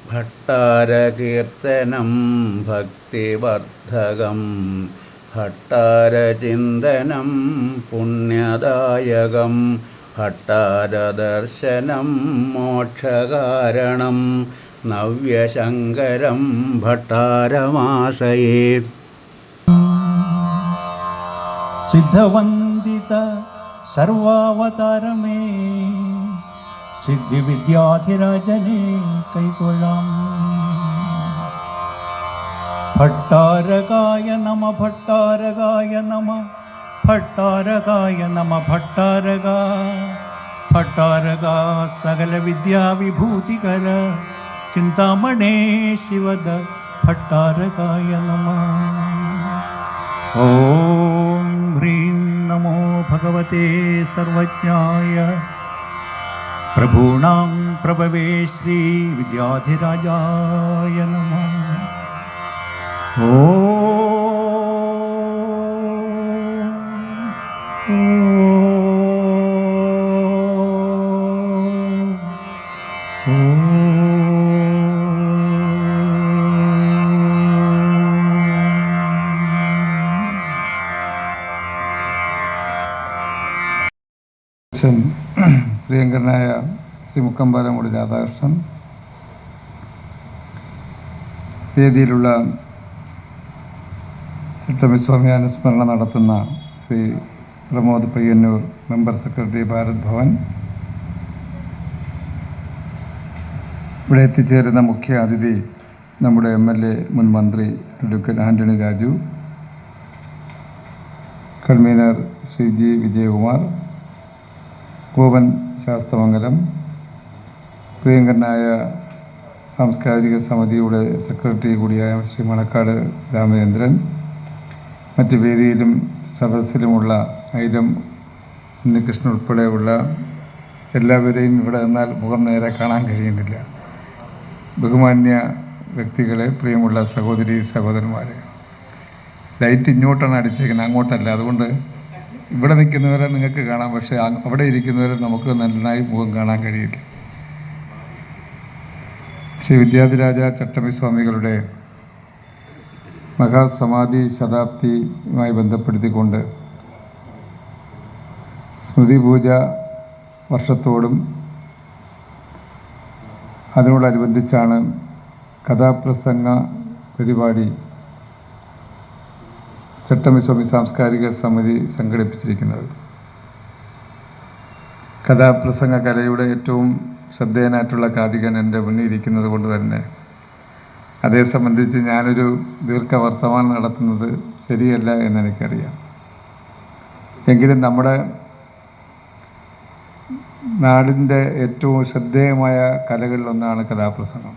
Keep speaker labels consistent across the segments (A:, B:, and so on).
A: ഭട്ടാരകീർത്തനം ഭക്തിവർദ്ധകം ഭട്ടാരചിന്തനം പുണ്യദായകം ഭട്ടാരദർശനം മോക്ഷകാരണം നവ്യശങ്കരം ഭട്ടാരമാശ്രയേ.
B: സിദ്ധവന്ദിത സർവാവതാരമേ സിദ്ധിവിദ്യാധിരാജനെ കൈകൊള്ളാം. ഭട്ടാരകായ നമ ഭട്ടാരകായ നമ ഭട്ടാരകായ നമ ഭട്ടാരക സകല വിദ്യാവിഭൂതികര ചിന്താമണേ ശിവദ ഭട്ടാരകായ നമ. ഓം ഹ്രീം നമോ ഭഗവതേ സർവജ്ഞായ പ്രഭൂണാം പ്രഭവേ ശ്രീ വിദ്യാധിരാജായ നമഃ.
C: പ്രിയങ്കരനായ ശ്രീ മുക്കമ്പാലമൂട് രാധാകൃഷ്ണൻ, വേദിയിലുള്ള ചട്ടമ്പിസ്വാമി അനുസ്മരണ നടത്തുന്ന ശ്രീ പ്രമോദ് പയ്യന്നൂർ, മെമ്പർ സെക്രട്ടറി ഭാരത് ഭവൻ, ഇവിടെ എത്തിച്ചേരുന്ന മുഖ്യ അതിഥി നമ്മുടെ MLA മുൻ മന്ത്രി advocate Antony Raju, convener Shri G. Vijayakumar, Gopan Sasthamangalam, പ്രിയങ്കരനായ സാംസ്കാരിക സമിതിയുടെ സെക്രട്ടറി കൂടിയായ ശ്രീ മണക്കാട് രാമചന്ദ്രൻ, മറ്റ് വേദിയിലും സദസ്സിലുമുള്ള ഐലം ഉണ്ണികൃഷ്ണൻ ഉൾപ്പെടെയുള്ള എല്ലാവരെയും ഇവിടെ നിന്നാൽ മുഖം നേരെ കാണാൻ കഴിയുന്നില്ല. ബഹുമാന്യ വ്യക്തികളെ, പ്രിയമുള്ള സഹോദരി സഹോദരന്മാരെ, ലൈറ്റ് ഇങ്ങോട്ടാണ് അടിച്ചേക്കുന്നത്, അങ്ങോട്ടല്ല. അതുകൊണ്ട് ഇവിടെ നിൽക്കുന്നവരെ നിങ്ങൾക്ക് കാണാം, പക്ഷേ അവിടെ ഇരിക്കുന്നവരെ നമുക്ക് നന്നായി മുഖം കാണാൻ കഴിയില്ല. ശ്രീ വിദ്യാധിരാജ ചട്ടമ്പിസ്വാമികളുടെ മഹാസമാധി ശതാബ്ദിയുമായി ബന്ധപ്പെടുത്തിക്കൊണ്ട് സ്മൃതി പൂജ വർഷത്തോടും അതിനോടനുബന്ധിച്ചാണ് കഥാപ്രസംഗ പരിപാടി ചട്ടമ്പിസ്വാമി സാംസ്കാരിക സമിതി സംഘടിപ്പിച്ചിരിക്കുന്നത്. കഥാപ്രസംഗ കലയുടെ ഏറ്റവും ശ്രദ്ധേയനായിട്ടുള്ള കാതികൻ എൻ്റെ മുന്നിൽ ഇരിക്കുന്നത് കൊണ്ട് തന്നെ അതേ സംബന്ധിച്ച് ഞാനൊരു ദീർഘവർത്തമാനം നടത്തുന്നത് ശരിയല്ല എന്നെനിക്കറിയാം. എങ്കിലും നമ്മുടെ നാടിൻ്റെ ഏറ്റവും ശ്രദ്ധേയമായ കലകളിലൊന്നാണ് കഥാപ്രസംഗം.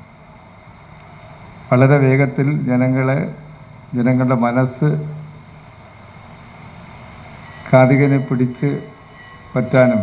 C: വളരെ വേഗത്തിൽ ജനങ്ങളുടെ മനസ്സ് കാതികനെ പിടിച്ച് പറ്റാനും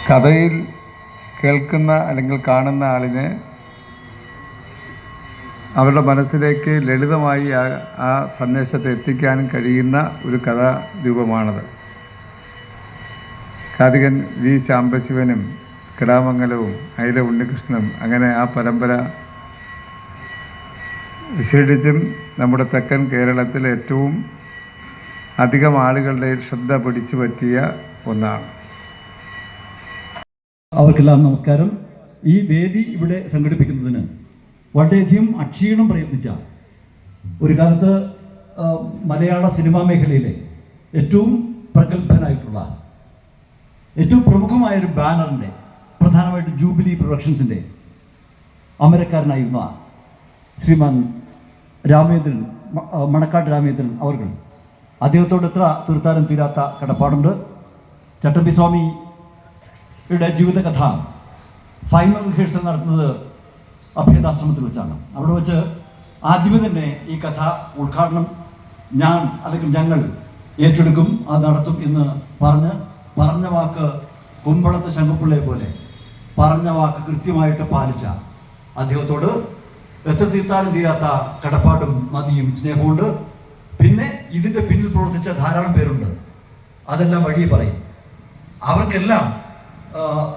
C: കഥയിൽ കേൾക്കുന്ന അല്ലെങ്കിൽ കാണുന്ന ആളിനെ അവരുടെ മനസ്സിലേക്ക് ലളിതമായി ആ സന്ദേശത്തെ എത്തിക്കാനും കഴിയുന്ന ഒരു കഥാരൂപമാണത്. കാതികൻ വി. ശാംബശിവനും കിടാമംഗലവും ഐല ഉണ്ണികൃഷ്ണനും അങ്ങനെ ആ പരമ്പര വിശേഷിച്ചും നമ്മുടെ തെക്കൻ കേരളത്തിൽ ഏറ്റവും അധികം ആളുകളുടെ ശ്രദ്ധ പിടിച്ചു പറ്റിയ ഒന്നാണ്.
B: അവർക്കെല്ലാം നമസ്കാരം. ഈ വേദി ഇവിടെ സംഘടിപ്പിക്കുന്നതിന് വളരെയധികം അക്ഷീണം പ്രയത്നിച്ച, ഒരു കാലത്ത് മലയാള സിനിമാ മേഖലയിലെ ഏറ്റവും പ്രഗത്ഭനായിട്ടുള്ള, ഏറ്റവും പ്രമുഖമായൊരു ബാനറിൻ്റെ, പ്രധാനമായിട്ട് ജൂബിലി പ്രൊഡക്ഷൻസിൻ്റെ അമരക്കാരനായിരുന്ന ശ്രീമാൻ രാമേന്ദ്രൻ, മണക്കാട് രാമേന്ദ്രൻ അവർ, അദ്ദേഹത്തോട് എത്ര തീർത്താലും തീരാത്ത കടപ്പാടുണ്ട്. ചട്ടമ്പിസ്വാമിയുടെ ജീവിതകഥ ഫൈനൽ റിഹേഴ്സൽ നടത്തുന്നത് അഭേദാശ്രമത്തിൽ വെച്ചാണ്. അവിടെ വെച്ച് ആദ്യമേ തന്നെ ഈ കഥ ഉദ്ഘാടനം ഞാൻ അല്ലെങ്കിൽ ഞങ്ങൾ ഏറ്റെടുക്കും, അത് നടത്തും എന്ന് പറഞ്ഞ വാക്ക് കുമ്പളത്ത് ശങ്കുപിള്ളയെ പോലെ പറഞ്ഞ വാക്ക് കൃത്യമായിട്ട് പാലിച്ച അദ്ദേഹത്തോട് എത്ര തീർത്താലും തീരാത്ത കടപ്പാടും നന്ദിയും സ്നേഹമുണ്ട്. പിന്നെ ഇതിൻ്റെ പിന്നിൽ പ്രവർത്തിച്ച ധാരാളം പേരുണ്ട്, അതെല്ലാം വഴിയെ പറയും. അവർക്കെല്ലാം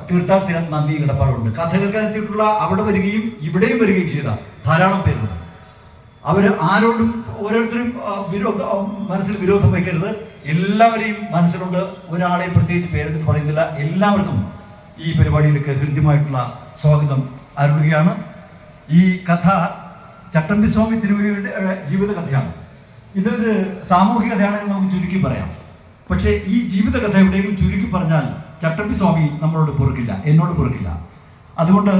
B: തീർത്താൽ തീരാത്ത നന്ദിയും കടപ്പാടുണ്ട്. കഥ കേൾക്കാനെത്തിയിട്ടുള്ള അവിടെ വരികയും ഇവിടെയും വരികയും ചെയ്ത ധാരാളം പേരുണ്ട്. അവർ ആരോടും ഓരോരുത്തരും മനസ്സിൽ വിരോധം വയ്ക്കരുത്. എല്ലാവരെയും മനസ്സിലുണ്ട്. ഒരാളെ പ്രത്യേകിച്ച് പേരെടുത്ത് പറയുന്നില്ല. എല്ലാവർക്കും ഈ പരിപാടിയിലേക്ക് ഹൃദ്യമായിട്ടുള്ള സ്വാഗതം അരുളുകയാണ്. ഈ കഥ ചട്ടമ്പി സ്വാമി തിരുവഴിയുടെ ജീവിത കഥയാണ്. ഇതൊരു സാമൂഹിക കഥയാണെന്ന് നമുക്ക് ചുരുക്കി പറയാം. പക്ഷേ ഈ ജീവിത കഥ എവിടെയെങ്കിലും ചുരുക്കി പറഞ്ഞാൽ ചട്ടമ്പി സ്വാമി നമ്മളോട് പൊറുക്കില്ല, എന്നോട് പൊറുക്കില്ല. അതുകൊണ്ട്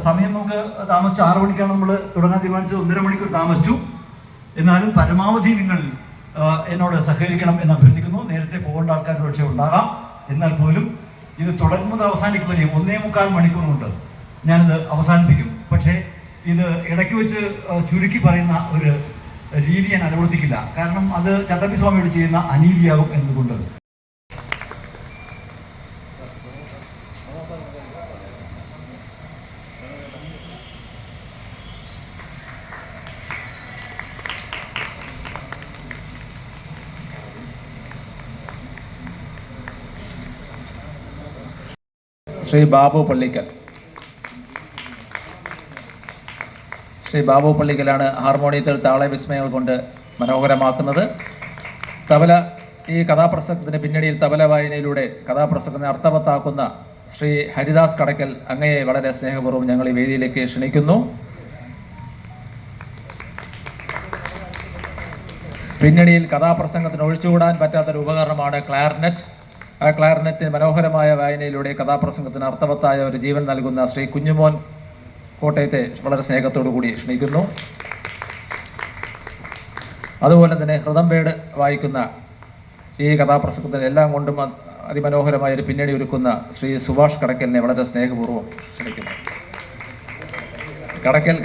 B: സമയം നമുക്ക് താമസിച്ചു. 6 മണിക്കാണ് നമ്മൾ തുടങ്ങാൻ തീരുമാനിച്ചത്. 1.5 മണിക്കൂർ താമസിച്ചു. എന്നാലും പരമാവധി നിങ്ങൾ എന്നോട് സഹകരിക്കണം എന്ന് അഭ്യർത്ഥിക്കുന്നു. നേരത്തെ പോകേണ്ട ആൾക്കാർ പക്ഷേ ഉണ്ടാകാം. എന്നാൽ പോലും ഇത് തുടങ്ങുന്നത് അവസാനിക്കും വരെയും 1.25 മണിക്കൂർ കൊണ്ട് ഞാനിത് അവസാനിപ്പിക്കും. പക്ഷേ ഇത് ഇടയ്ക്ക് വെച്ച് ചുരുക്കി പറയുന്ന ഒരു രീതി ഞാൻ അനുവർത്തിക്കില്ല. കാരണം അത് ചട്ടമ്പി സ്വാമിയോട് ചെയ്യുന്ന അനീതിയാകും എന്നതുകൊണ്ട്.
D: ശ്രീ ബാബു പള്ളിക്കൽ. ശ്രീ ബാബു പള്ളിക്കലാണ് ഹാർമോണിയത്തിൽ താളവിസ്മയങ്ങൾ കൊണ്ട് മനോഹരമാക്കുന്നത്. തബല ഈ കഥാപ്രസംഗത്തിന് പിന്നണിയിൽ തബല വായനയിലൂടെ കഥാപ്രസംഗത്തെ അർത്ഥവത്താക്കുന്ന ശ്രീ ഹരിദാസ് കടക്കൽ, അങ്ങയെ വളരെ സ്നേഹപൂർവ്വം ഞങ്ങൾ ഈ വേദിയിലേക്ക് ക്ഷണിക്കുന്നു. പിന്നണിയിൽ കഥാപ്രസംഗത്തിന് ഒഴിച്ചുകൂടാൻ പറ്റാത്തൊരു ഉപകരണമാണ് ക്ലാർനെറ്റ്. ആ ക്ലാർനെറ്റ് മനോഹരമായ വായനയിലൂടെ കഥാപ്രസംഗത്തിന് അർത്ഥവത്തായ ഒരു ജീവൻ നൽകുന്ന ശ്രീ കുഞ്ഞുമോൻ കോട്ടയത്തെ വളരെ സ്നേഹത്തോടു കൂടി ക്ഷണിക്കുന്നു. അതുപോലെ തന്നെ ഹൃദംബേട് വായിക്കുന്ന ഈ കഥാപ്രസംഗത്തിന് എല്ലാം കൊണ്ടും അതിമനോഹരമായ ഒരു പിന്നണി ഒരുക്കുന്ന ശ്രീ സുഭാഷ് കടക്കലിനെ വളരെ സ്നേഹപൂർവ്വം ക്ഷണിക്കുന്നു. കടക്കൽ